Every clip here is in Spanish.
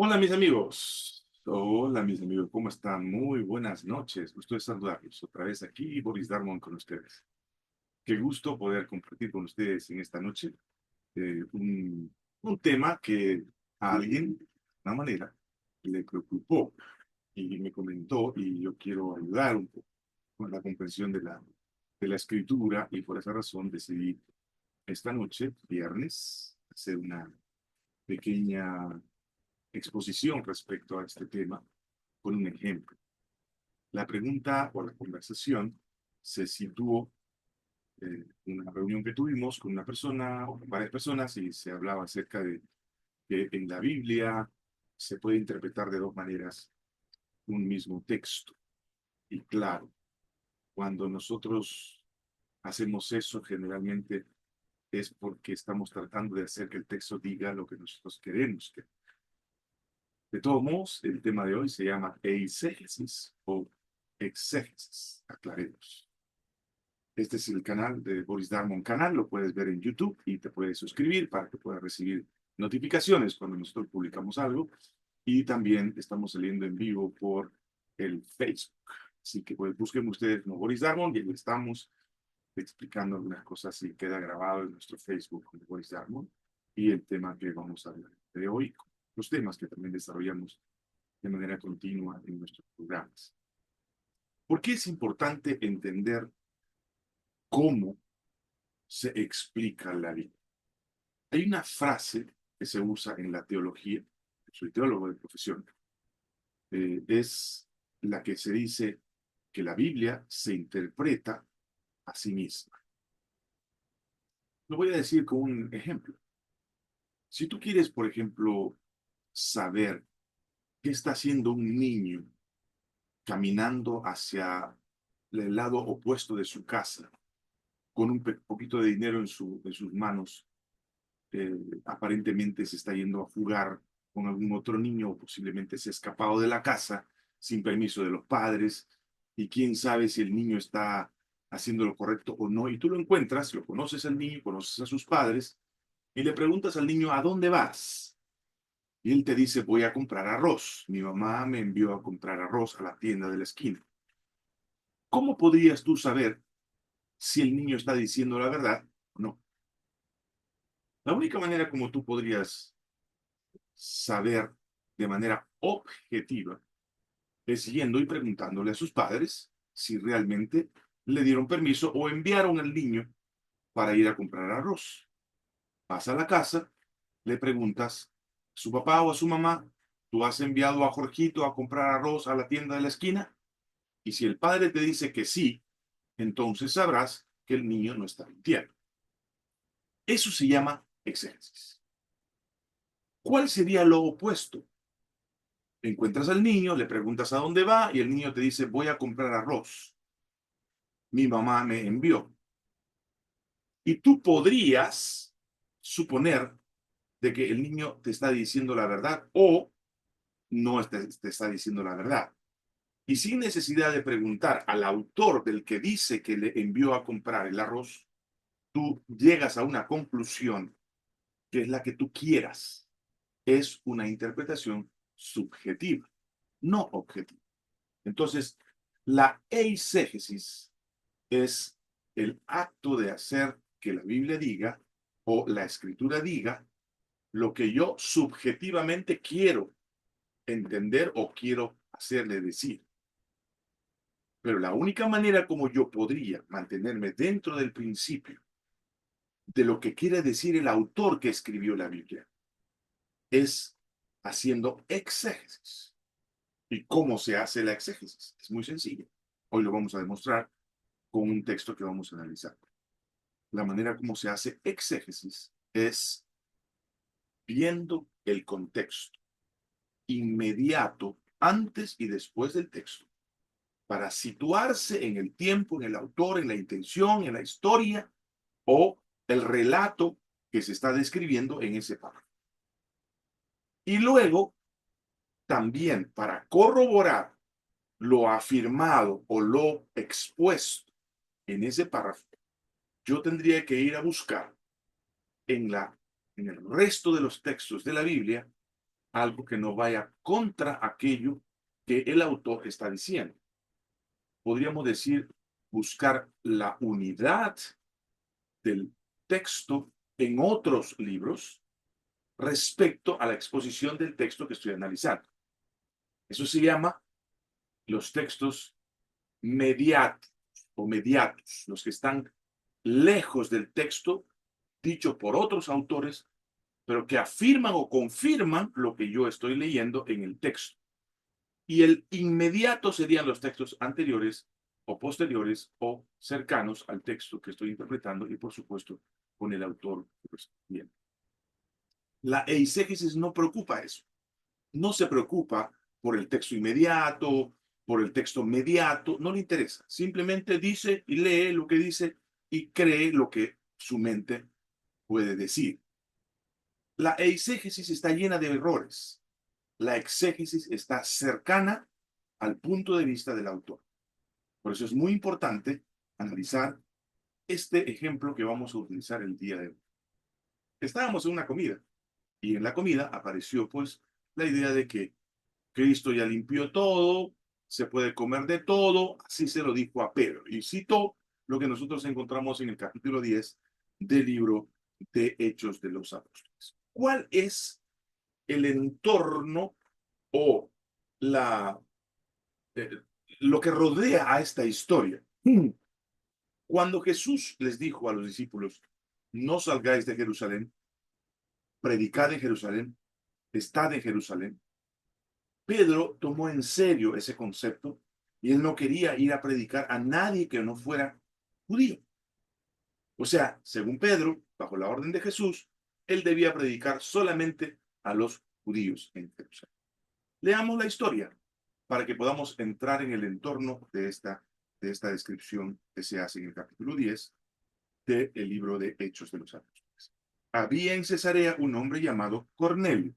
Hola mis amigos, ¿cómo están? Muy buenas noches, gusto de saludarlos otra vez aquí, Boris Darmon con ustedes. Qué gusto poder compartir con ustedes en esta noche un tema que a alguien, de una manera, le preocupó y me comentó y yo quiero ayudar un poco con la comprensión de la escritura y por esa razón decidí esta noche, viernes, hacer una pequeña exposición respecto a este tema con un ejemplo. La pregunta o la conversación se situó en una reunión que tuvimos con una persona o con varias personas y se hablaba acerca de que en la Biblia se puede interpretar de dos maneras un mismo texto. Y claro, cuando nosotros hacemos eso, generalmente es porque estamos tratando de hacer que el texto diga lo que nosotros queremos que. De todos modos, el tema de hoy se llama eisegesis o exégesis. Aclaremos. Este es el canal de Boris Darmon Canal, lo puedes ver en YouTube y te puedes suscribir para que puedas recibir notificaciones cuando nosotros publicamos algo. Y también estamos saliendo en vivo por el Facebook. Así que pues, busquen ustedes como Boris Darmon y ahí estamos explicando algunas cosas y queda grabado en nuestro Facebook como Boris Darmon y el tema que vamos a hablar de hoy, los temas que también desarrollamos de manera continua en nuestros programas. ¿Por qué es importante entender cómo se explica la Biblia? Hay una frase que se usa en la teología, soy teólogo de profesión, es la que se dice que la Biblia se interpreta a sí misma. Lo voy a decir con un ejemplo. Si tú quieres, por ejemplo, saber qué está haciendo un niño caminando hacia el lado opuesto de su casa, con un poquito de dinero en sus manos, aparentemente se está yendo a jugar con algún otro niño o posiblemente se ha escapado de la casa sin permiso de los padres y quién sabe si el niño está haciendo lo correcto o no. Y tú lo encuentras, lo conoces al niño, conoces a sus padres y le preguntas al niño, ¿a dónde vas? Y él te dice, voy a comprar arroz. Mi mamá me envió a comprar arroz a la tienda de la esquina. ¿Cómo podrías tú saber si el niño está diciendo la verdad o no? La única manera como tú podrías saber de manera objetiva es yendo y preguntándole a sus padres si realmente le dieron permiso o enviaron al niño para ir a comprar arroz. Vas a la casa, le preguntas a su papá o a su mamá, ¿tú has enviado a Jorgito a comprar arroz a la tienda de la esquina? Y si el padre te dice que sí, entonces sabrás que el niño no está mintiendo. Eso se llama exégesis. ¿Cuál sería lo opuesto? Encuentras al niño, le preguntas a dónde va y el niño te dice, voy a comprar arroz. Mi mamá me envió. Y tú podrías suponer de que el niño te está diciendo la verdad o no te está diciendo la verdad. Y sin necesidad de preguntar al autor del que dice que le envió a comprar el arroz, tú llegas a una conclusión que es la que tú quieras. Es una interpretación subjetiva, no objetiva. Entonces, la eisegesis es el acto de hacer que la Biblia diga o la escritura diga lo que yo subjetivamente quiero entender o quiero hacerle decir. Pero la única manera como yo podría mantenerme dentro del principio de lo que quiere decir el autor que escribió la Biblia es haciendo exégesis. ¿Y cómo se hace la exégesis? Es muy sencillo. Hoy lo vamos a demostrar con un texto que vamos a analizar. La manera como se hace exégesis es viendo el contexto inmediato antes y después del texto para situarse en el tiempo, en el autor, en la intención, en la historia o el relato que se está describiendo en ese párrafo. Y luego, también para corroborar lo afirmado o lo expuesto en ese párrafo, yo tendría que ir a buscar en el resto de los textos de la Biblia algo que no vaya contra aquello que el autor está diciendo. Podríamos decir, buscar la unidad del texto en otros libros respecto a la exposición del texto que estoy analizando. Eso se llama los textos mediatos o mediatos, los que están lejos del texto dicho por otros autores, pero que afirman o confirman lo que yo estoy leyendo en el texto. Y el inmediato serían los textos anteriores o posteriores o cercanos al texto que estoy interpretando y, por supuesto, con el autor. Pues, bien. La eisegesis no preocupa eso. No se preocupa por el texto inmediato, por el texto mediato, no le interesa. Simplemente dice y lee lo que dice y cree lo que su mente puede decir. La eisegesis está llena de errores. La exégesis está cercana al punto de vista del autor. Por eso es muy importante analizar este ejemplo que vamos a utilizar el día de hoy. Estábamos en una comida y en la comida apareció pues la idea de que Cristo ya limpió todo, se puede comer de todo, así se lo dijo a Pedro. Y citó lo que nosotros encontramos en el capítulo 10 del libro de Hechos de los Apóstoles. ¿Cuál es el entorno o la, eh, lo que rodea a esta historia? Cuando Jesús les dijo a los discípulos, no salgáis de Jerusalén, predicad en Jerusalén, estad en Jerusalén, Pedro tomó en serio ese concepto y él no quería ir a predicar a nadie que no fuera judío. O sea, según Pedro, bajo la orden de Jesús, él debía predicar solamente a los judíos en Jerusalén. Leamos la historia para que podamos entrar en el entorno de esta descripción que se hace en el capítulo 10 del libro de Hechos de los Apóstoles. Había en Cesarea un hombre llamado Cornelio,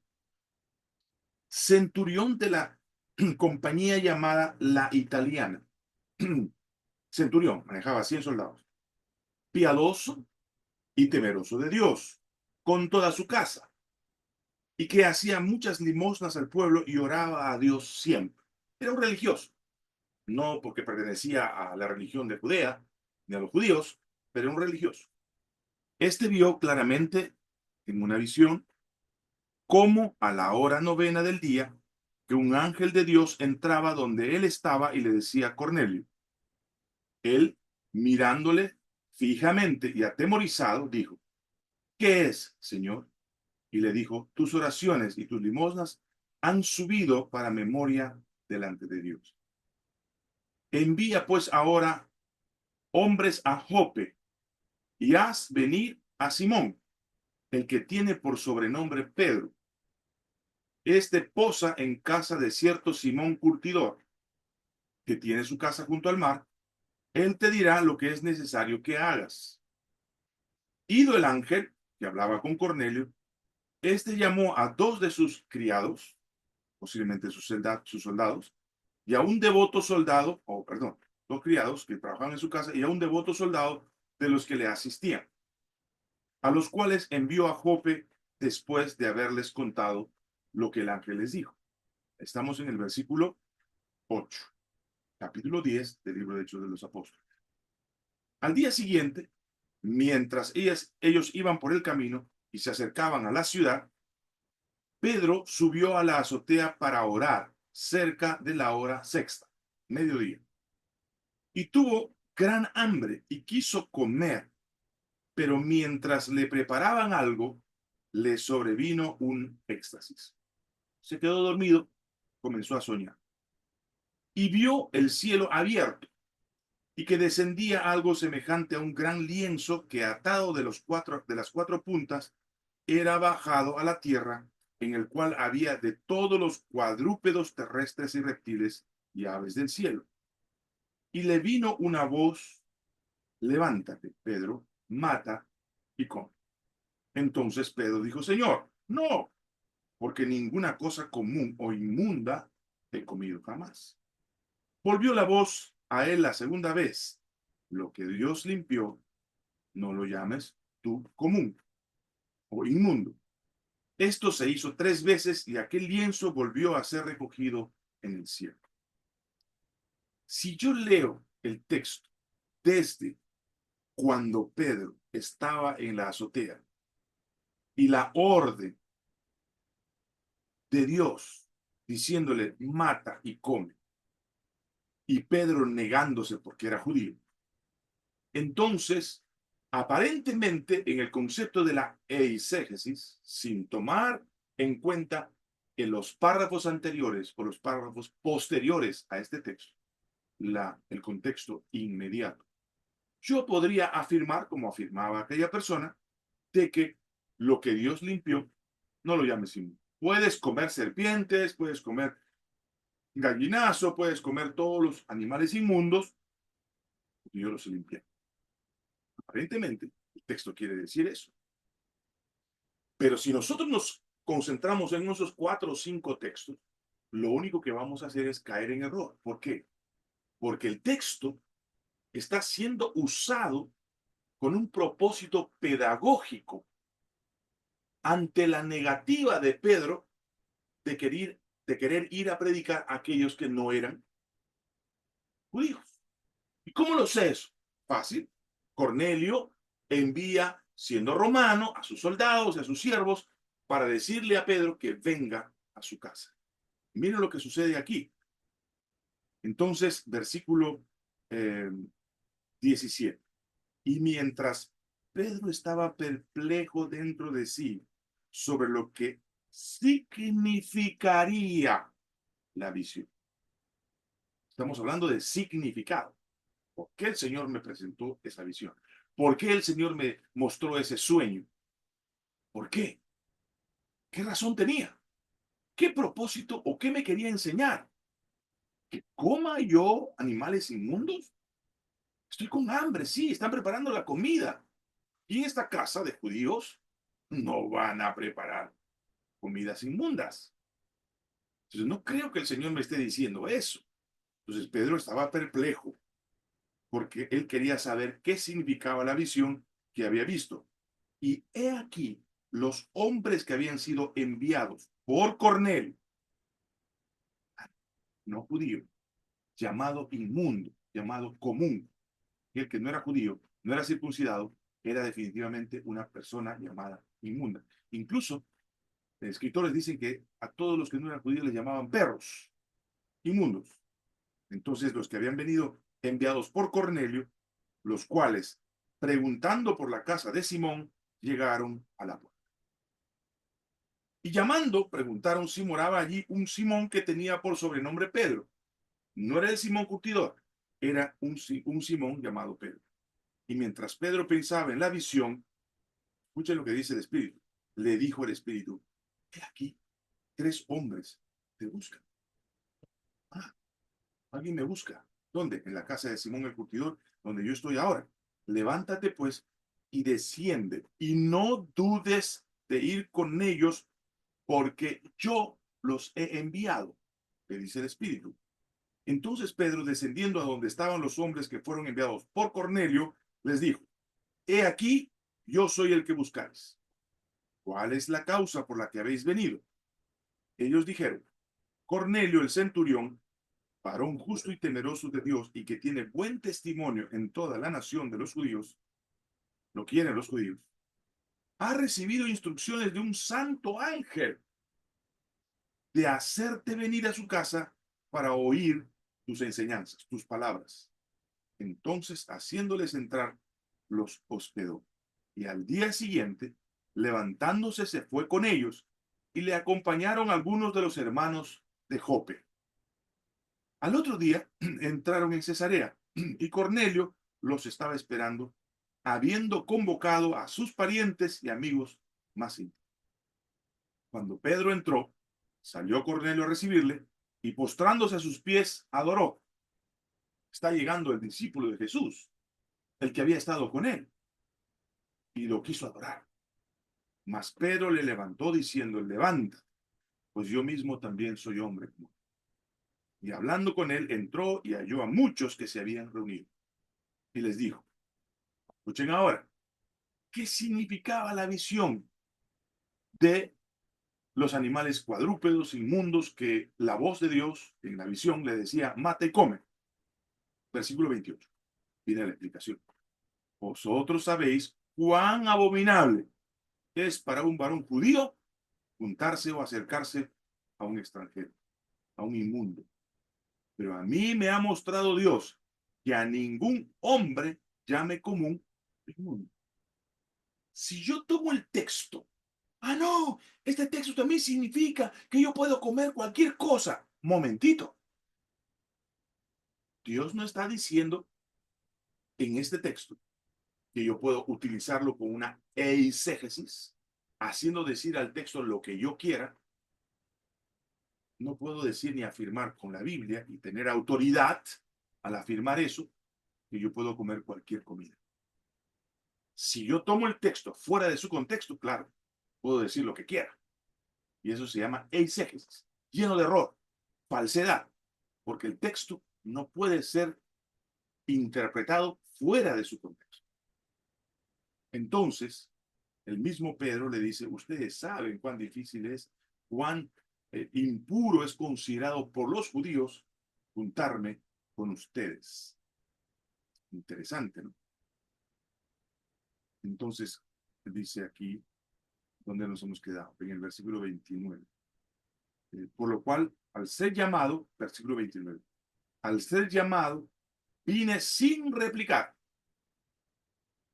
centurión de la compañía llamada La Italiana. Centurión, manejaba 100 soldados. Piadoso y temeroso de Dios, con toda su casa, y que hacía muchas limosnas al pueblo y oraba a Dios siempre. Era un religioso, no porque pertenecía a la religión de Judea, ni a los judíos, pero era un religioso. Este vio claramente en una visión cómo a la hora novena del día que un ángel de Dios entraba donde él estaba y le decía a Cornelio. Él, mirándole fijamente y atemorizado, dijo, ¿qué es, Señor? Y le dijo, tus oraciones y tus limosnas han subido para memoria delante de Dios. Envía pues ahora hombres a Jope y haz venir a Simón, el que tiene por sobrenombre Pedro. Este posa en casa de cierto Simón Curtidor, que tiene su casa junto al mar. Él te dirá lo que es necesario que hagas. Ido el ángel, que hablaba con Cornelio, este llamó a dos de sus criados, posiblemente sus soldados, y a un devoto soldado, o perdón, dos criados que trabajaban en su casa, y a un devoto soldado de los que le asistían, a los cuales envió a Jope después de haberles contado lo que el ángel les dijo. Estamos en el versículo 8, capítulo 10 del libro de Hechos de los Apóstoles. Al día siguiente, mientras ellos iban por el camino y se acercaban a la ciudad, Pedro subió a la azotea para orar cerca de la hora sexta, mediodía, y tuvo gran hambre y quiso comer, pero mientras le preparaban algo, le sobrevino un éxtasis. Se quedó dormido, comenzó a soñar y vio el cielo abierto y que descendía algo semejante a un gran lienzo que atado de las cuatro puntas era bajado a la tierra, en el cual había de todos los cuadrúpedos terrestres y reptiles y aves del cielo. Y le vino una voz, levántate, Pedro, mata y come. Entonces Pedro dijo, Señor, no, porque ninguna cosa común o inmunda he comido jamás. Volvió la voz a él la segunda vez. Lo que Dios limpió, no lo llames tú común o inmundo. Esto se hizo 3 veces y aquel lienzo volvió a ser recogido en el cielo. Si yo leo el texto desde cuando Pedro estaba en la azotea y la orden de Dios diciéndole mata y come, y Pedro negándose porque era judío, entonces aparentemente en el concepto de la eisegesis, sin tomar en cuenta en los párrafos anteriores o los párrafos posteriores a este texto, el contexto inmediato, yo podría afirmar, como afirmaba aquella persona, de que lo que Dios limpió, no lo llames inmundo. Puedes comer serpientes, puedes comer gallinazo, puedes comer todos los animales inmundos, porque yo los limpié. Aparentemente, el texto quiere decir eso. Pero si nosotros nos concentramos en esos 4 o 5 textos, lo único que vamos a hacer es caer en error. ¿Por qué? Porque el texto está siendo usado con un propósito pedagógico ante la negativa de Pedro de querer ir a predicar a aquellos que no eran judíos. ¿Y cómo lo sé eso? Fácil. Cornelio envía, siendo romano, a sus soldados y a sus siervos para decirle a Pedro que venga a su casa. Miren lo que sucede aquí. Entonces, versículo 17. Y mientras Pedro estaba perplejo dentro de sí sobre lo que significaría la visión. Estamos hablando de significado. ¿Por qué el Señor me presentó esa visión? ¿Por qué el Señor me mostró ese sueño? ¿Por qué? ¿Qué razón tenía? ¿Qué propósito o qué me quería enseñar? ¿Que coma yo animales inmundos? Estoy con hambre, sí, están preparando la comida. Y en esta casa de judíos no van a preparar comidas inmundas. Entonces no creo que el Señor me esté diciendo eso. Entonces Pedro estaba perplejo porque él quería saber qué significaba la visión que había visto. Y he aquí los hombres que habían sido enviados por Cornelio, no judío, llamado inmundo, llamado común. Y el que no era judío, no era circuncidado, era definitivamente una persona llamada inmunda. Incluso escritores dicen que a todos los que no eran judíos les llamaban perros, inmundos. Entonces los que habían venido enviados por Cornelio, los cuales, preguntando por la casa de Simón, llegaron a la puerta. Y llamando, preguntaron si moraba allí un Simón que tenía por sobrenombre Pedro. No era el Simón curtidor, era un Simón llamado Pedro. Y mientras Pedro pensaba en la visión, escuchen lo que dice el Espíritu. Le dijo el Espíritu, he aquí, 3 hombres te buscan. Ah, alguien me busca. ¿Dónde? En la casa de Simón el curtidor, donde yo estoy ahora. Levántate pues y desciende y no dudes de ir con ellos porque yo los he enviado, le dice el Espíritu. Entonces Pedro, descendiendo a donde estaban los hombres que fueron enviados por Cornelio, les dijo, he aquí, yo soy el que buscáis. ¿Cuál es la causa por la que habéis venido? Ellos dijeron, Cornelio el centurión, varón justo y temeroso de Dios y que tiene buen testimonio en toda la nación de los judíos, lo quieren los judíos, ha recibido instrucciones de un santo ángel de hacerte venir a su casa para oír tus enseñanzas, tus palabras. Entonces, haciéndoles entrar, los hospedó. Y al día siguiente, levantándose, se fue con ellos y le acompañaron algunos de los hermanos de Jope. Al otro día entraron en Cesarea y Cornelio los estaba esperando, habiendo convocado a sus parientes y amigos más íntimos. Cuando Pedro entró, salió Cornelio a recibirle y postrándose a sus pies, adoró. Está llegando el discípulo de Jesús, el que había estado con él, y lo quiso adorar. Mas Pedro le levantó diciendo, levanta, pues yo mismo también soy hombre. Y hablando con él, entró y halló a muchos que se habían reunido. Y les dijo, escuchen ahora, ¿qué significaba la visión de los animales cuadrúpedos, inmundos, que la voz de Dios en la visión le decía, mata y come. Versículo 28. Viene la explicación. Vosotros sabéis cuán abominable es para un varón judío juntarse o acercarse a un extranjero, a un inmundo. Pero a mí me ha mostrado Dios que a ningún hombre llame común inmundo. Si yo tomo el texto, no, este texto también significa que yo puedo comer cualquier cosa. Momentito. Dios no está diciendo en este texto que yo puedo utilizarlo con una eisegesis, haciendo decir al texto lo que yo quiera. No puedo decir ni afirmar con la Biblia y tener autoridad al afirmar eso, que yo puedo comer cualquier comida. Si yo tomo el texto fuera de su contexto, claro, puedo decir lo que quiera. Y eso se llama eisegesis, lleno de error, falsedad, porque el texto no puede ser interpretado fuera de su contexto. Entonces, el mismo Pedro le dice, ustedes saben cuán difícil es, cuán impuro es considerado por los judíos juntarme con ustedes. Interesante, ¿no? Entonces, dice aquí, donde nos hemos quedado, en el versículo 29. Por lo cual, al ser llamado, versículo 29, al ser llamado, vine sin replicar.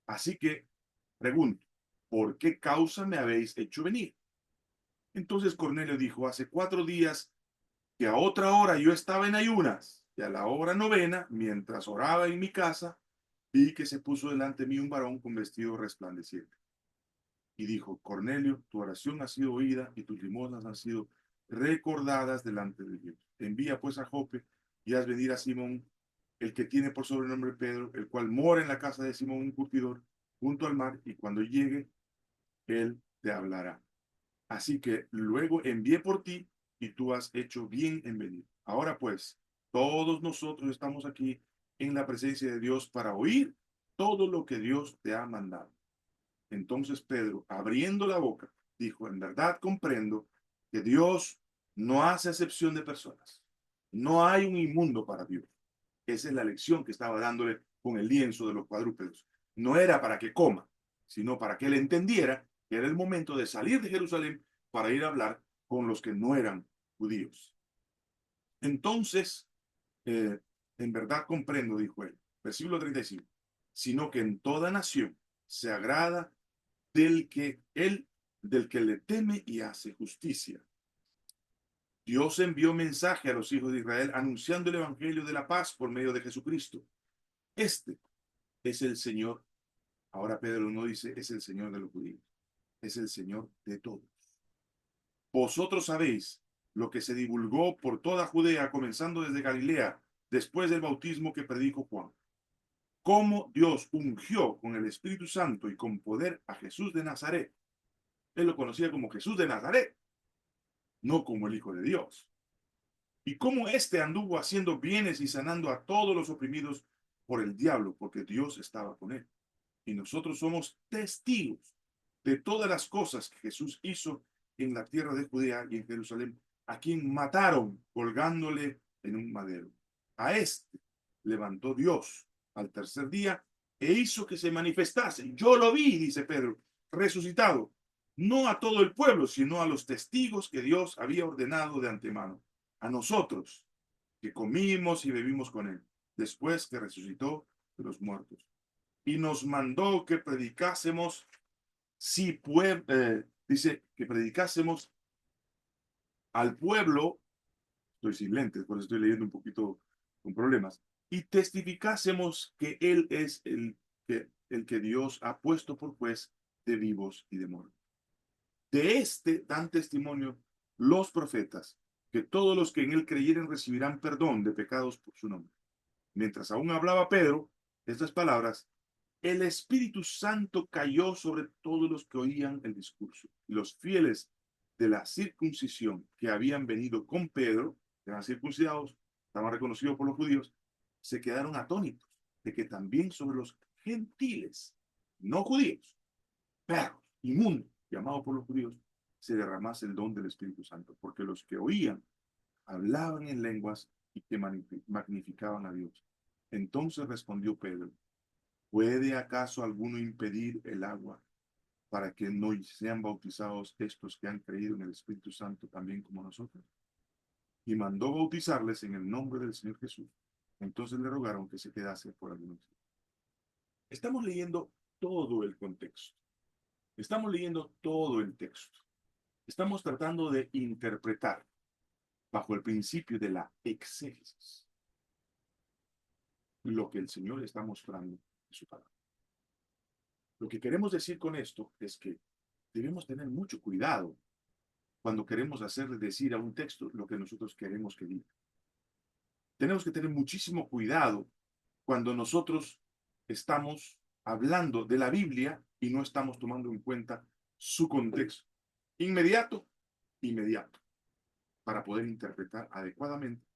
Así que, pregunto, ¿por qué causa me habéis hecho venir? Entonces Cornelio dijo, hace 4 días que a otra hora yo estaba en ayunas, y a la hora novena, mientras oraba en mi casa, vi que se puso delante de mí un varón con vestido resplandeciente. Y dijo, Cornelio, tu oración ha sido oída y tus limosnas han sido recordadas delante de Dios. Envía pues a Jope y haz venir a Simón, el que tiene por sobrenombre Pedro, el cual mora en la casa de Simón, un curtidor, junto al mar, y cuando llegue, él te hablará. Así que luego envié por ti y tú has hecho bien en venir. Ahora pues, todos nosotros estamos aquí en la presencia de Dios para oír todo lo que Dios te ha mandado. Entonces Pedro, abriendo la boca, dijo, en verdad comprendo que Dios no hace acepción de personas. No hay un inmundo para Dios. Esa es la lección que estaba dándole con el lienzo de los cuadrúpedos. No era para que coma, sino para que él entendiera que era el momento de salir de Jerusalén para ir a hablar con los que no eran judíos. Entonces, en verdad comprendo, dijo él, versículo 35, sino que en toda nación se agrada del que le teme y hace justicia. Dios envió mensaje a los hijos de Israel anunciando el evangelio de la paz por medio de Jesucristo. Este es el Señor. Ahora Pedro no dice es el Señor de los judíos, es el Señor de todos. Vosotros sabéis lo que se divulgó por toda Judea, comenzando desde Galilea, después del bautismo que predicó Juan. Cómo Dios ungió con el Espíritu Santo y con poder a Jesús de Nazaret. Él lo conocía como Jesús de Nazaret, no como el Hijo de Dios. Y cómo éste anduvo haciendo bienes y sanando a todos los oprimidos por el diablo, porque Dios estaba con él. Y nosotros somos testigos de todas las cosas que Jesús hizo en la tierra de Judea y en Jerusalén, a quien mataron colgándole en un madero. A este levantó Dios al tercer día e hizo que se manifestase. Yo lo vi, dice Pedro, resucitado, no a todo el pueblo, sino a los testigos que Dios había ordenado de antemano, a nosotros que comimos y bebimos con él, después que resucitó de los muertos. Y nos mandó que predicásemos, dice que predicásemos al pueblo, estoy sin lentes, por eso estoy leyendo un poquito con problemas, y testificásemos que Él es el que Dios ha puesto por juez de vivos y de muertos. De este dan testimonio los profetas, que todos los que en Él creyeren recibirán perdón de pecados por su nombre. Mientras aún hablaba Pedro estas palabras, el Espíritu Santo cayó sobre todos los que oían el discurso. Y los fieles de la circuncisión que habían venido con Pedro, que eran circuncidados, estaban reconocidos por los judíos, se quedaron atónitos de que también sobre los gentiles, no judíos, perros, inmundos, llamados por los judíos, se derramase el don del Espíritu Santo, porque los que oían hablaban en lenguas y que magnificaban a Dios. Entonces respondió Pedro, ¿puede acaso alguno impedir el agua para que no sean bautizados estos que han creído en el Espíritu Santo también como nosotros? Y mandó bautizarles en el nombre del Señor Jesús. Entonces le rogaron que se quedase por algunos días. Estamos leyendo todo el contexto. Estamos leyendo todo el texto. Estamos tratando de interpretar bajo el principio de la exégesis lo que el Señor está mostrando en su palabra. Lo que queremos decir con esto es que debemos tener mucho cuidado cuando queremos hacerle decir a un texto lo que nosotros queremos que diga. Tenemos que tener muchísimo cuidado cuando nosotros estamos hablando de la Biblia y no estamos tomando en cuenta su contexto inmediato, inmediato, para poder interpretar adecuadamente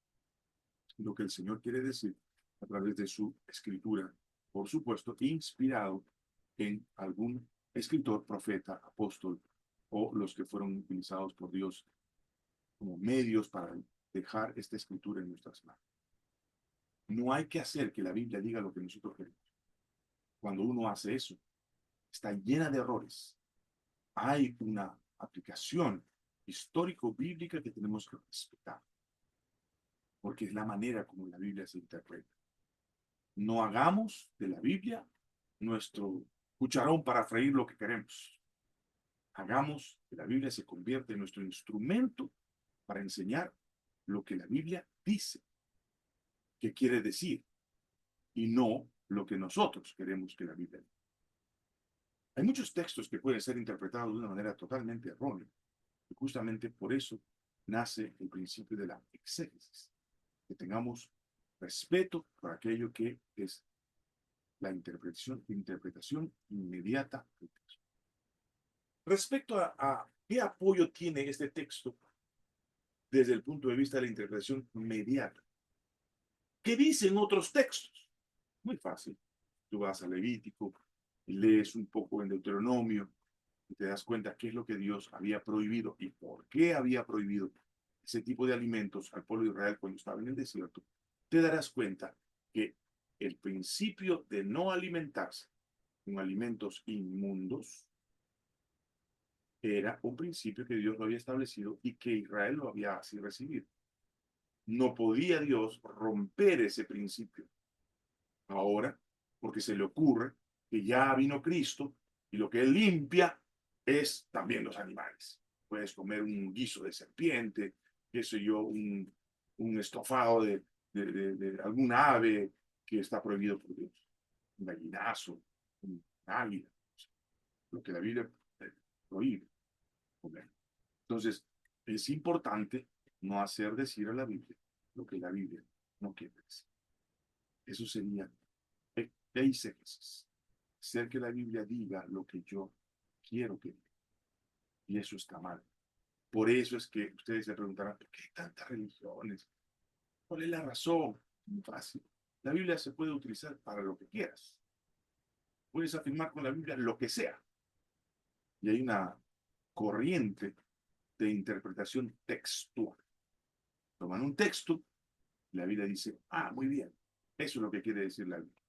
lo que el Señor quiere decir a través de su escritura, por supuesto, inspirado en algún escritor, profeta, apóstol o los que fueron utilizados por Dios como medios para dejar esta escritura en nuestras manos. No hay que hacer que la Biblia diga lo que nosotros queremos. Cuando uno hace eso, está llena de errores. Hay una aplicación histórico-bíblica que tenemos que respetar, porque es la manera como la Biblia se interpreta. No hagamos de la Biblia nuestro cucharón para freír lo que queremos. Hagamos que la Biblia se convierta en nuestro instrumento para enseñar lo que la Biblia dice, que quiere decir, y no lo que nosotros queremos que la Biblia diga. Hay muchos textos que pueden ser interpretados de una manera totalmente errónea, y justamente por eso nace el principio de la exégesis, que tengamos respeto por aquello que es la interpretación inmediata del texto. Respecto a qué apoyo tiene este texto desde el punto de vista de la interpretación inmediata, ¿qué dicen otros textos? Muy fácil. Tú vas a Levítico y lees un poco en Deuteronomio y te das cuenta qué es lo que Dios había prohibido y por qué había prohibido ese tipo de alimentos al pueblo de Israel cuando estaba en el desierto. Te darás cuenta que el principio de no alimentarse con alimentos inmundos era un principio que Dios lo había establecido y que Israel lo había así recibido. No podía Dios romper ese principio ahora, porque se le ocurre que ya vino Cristo y lo que él limpia es también los animales. Puedes comer un guiso de serpiente, qué sé yo, un estofado de alguna ave que está prohibido por Dios, un gallinazo, un águila, lo que la Biblia prohíbe comer. Entonces, es importante no hacer decir a la Biblia lo que la Biblia no quiere decir. Eso sería eisegesis. Hacer que la Biblia diga lo que yo quiero que diga. Y eso está mal. Por eso es que ustedes se preguntarán, ¿por qué hay tantas religiones? ¿Cuál es la razón? Muy fácil. La Biblia se puede utilizar para lo que quieras. Puedes afirmar con la Biblia lo que sea. Y hay una corriente de interpretación textual. Toman un texto, la Biblia dice, ah, muy bien, eso es lo que quiere decir la Biblia.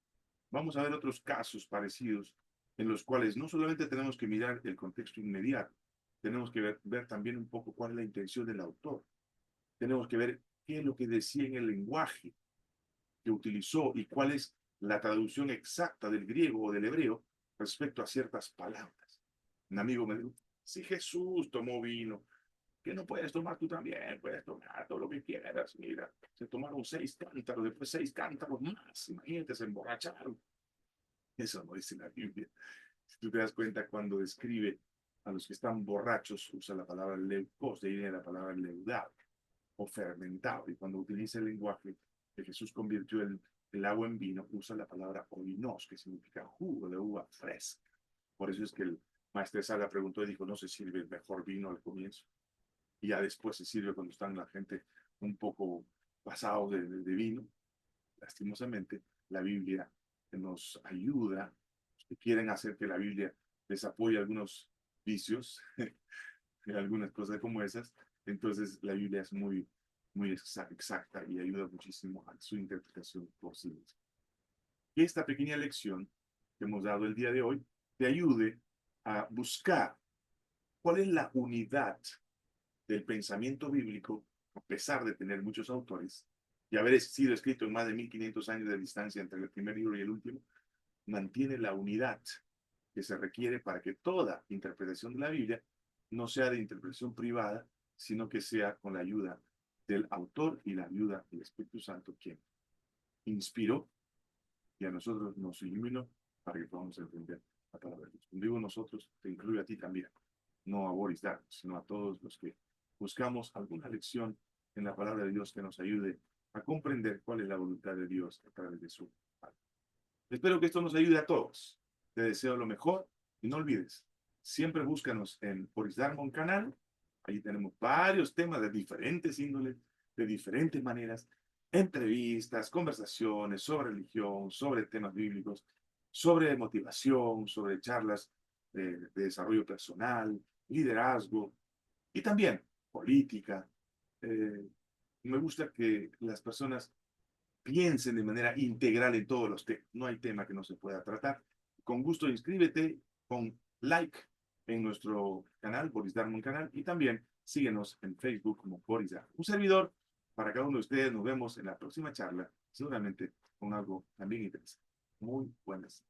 Vamos a ver otros casos parecidos en los cuales no solamente tenemos que mirar el contexto inmediato, tenemos que ver también un poco cuál es la intención del autor. Tenemos que ver qué es lo que decía en el lenguaje que utilizó y cuál es la traducción exacta del griego o del hebreo respecto a ciertas palabras. Un amigo me dijo, si Jesús tomó vino, que no puedes tomar tú también, puedes tomar todo lo que quieras. Mira, se tomaron 6 cántaros, después 6 cántaros más. Imagínate, se emborracharon. Eso no dice la Biblia. Si tú te das cuenta, cuando describe a los que están borrachos, usa la palabra leucos, de ahí viene la palabra leudado o fermentado. Y cuando utiliza el lenguaje que Jesús convirtió el agua en vino, usa la palabra oinos, que significa jugo de uva fresca. Por eso es que el maestro Sala preguntó y dijo, no se sirve el mejor vino al comienzo. Y ya después se sirve cuando están la gente un poco pasado de vino. Lastimosamente, la Biblia nos ayuda, que quieren hacer que la Biblia les apoye algunos vicios, algunas cosas como esas. Entonces la Biblia es muy exacta y ayuda muchísimo a su interpretación posible. Que esta pequeña lección que hemos dado el día de hoy te ayude a buscar cuál es la unidad del pensamiento bíblico, a pesar de tener muchos autores y haber sido escrito en más de 1500 años de distancia entre el primer libro y el último, mantiene la unidad que se requiere para que toda interpretación de la Biblia no sea de interpretación privada, sino que sea con la ayuda del autor y la ayuda del Espíritu Santo, quien inspiró y a nosotros nos iluminó para que podamos entender la palabra de Dios. Cuando digo nosotros, te incluye a ti también, no a Boris Dark, sino a todos los que buscamos alguna lección en la palabra de Dios que nos ayude a comprender cuál es la voluntad de Dios a través de su palabra. Espero que esto nos ayude a todos. Te deseo lo mejor y no olvides, siempre búscanos en Boris Darmon canal. Ahí tenemos varios temas de diferentes índoles, de diferentes maneras, entrevistas, conversaciones sobre religión, sobre temas bíblicos, sobre motivación, sobre charlas de desarrollo personal, liderazgo y también política. Eh, Me gusta que las personas piensen de manera integral en todos los temas. No hay tema que no se pueda tratar. Con gusto inscríbete, con like en nuestro canal, Boris Darmon canal, y también síguenos en Facebook como Boris Darmon. Un servidor para cada uno de ustedes. Nos vemos en la próxima charla, seguramente con algo también interesante. Muy buenas.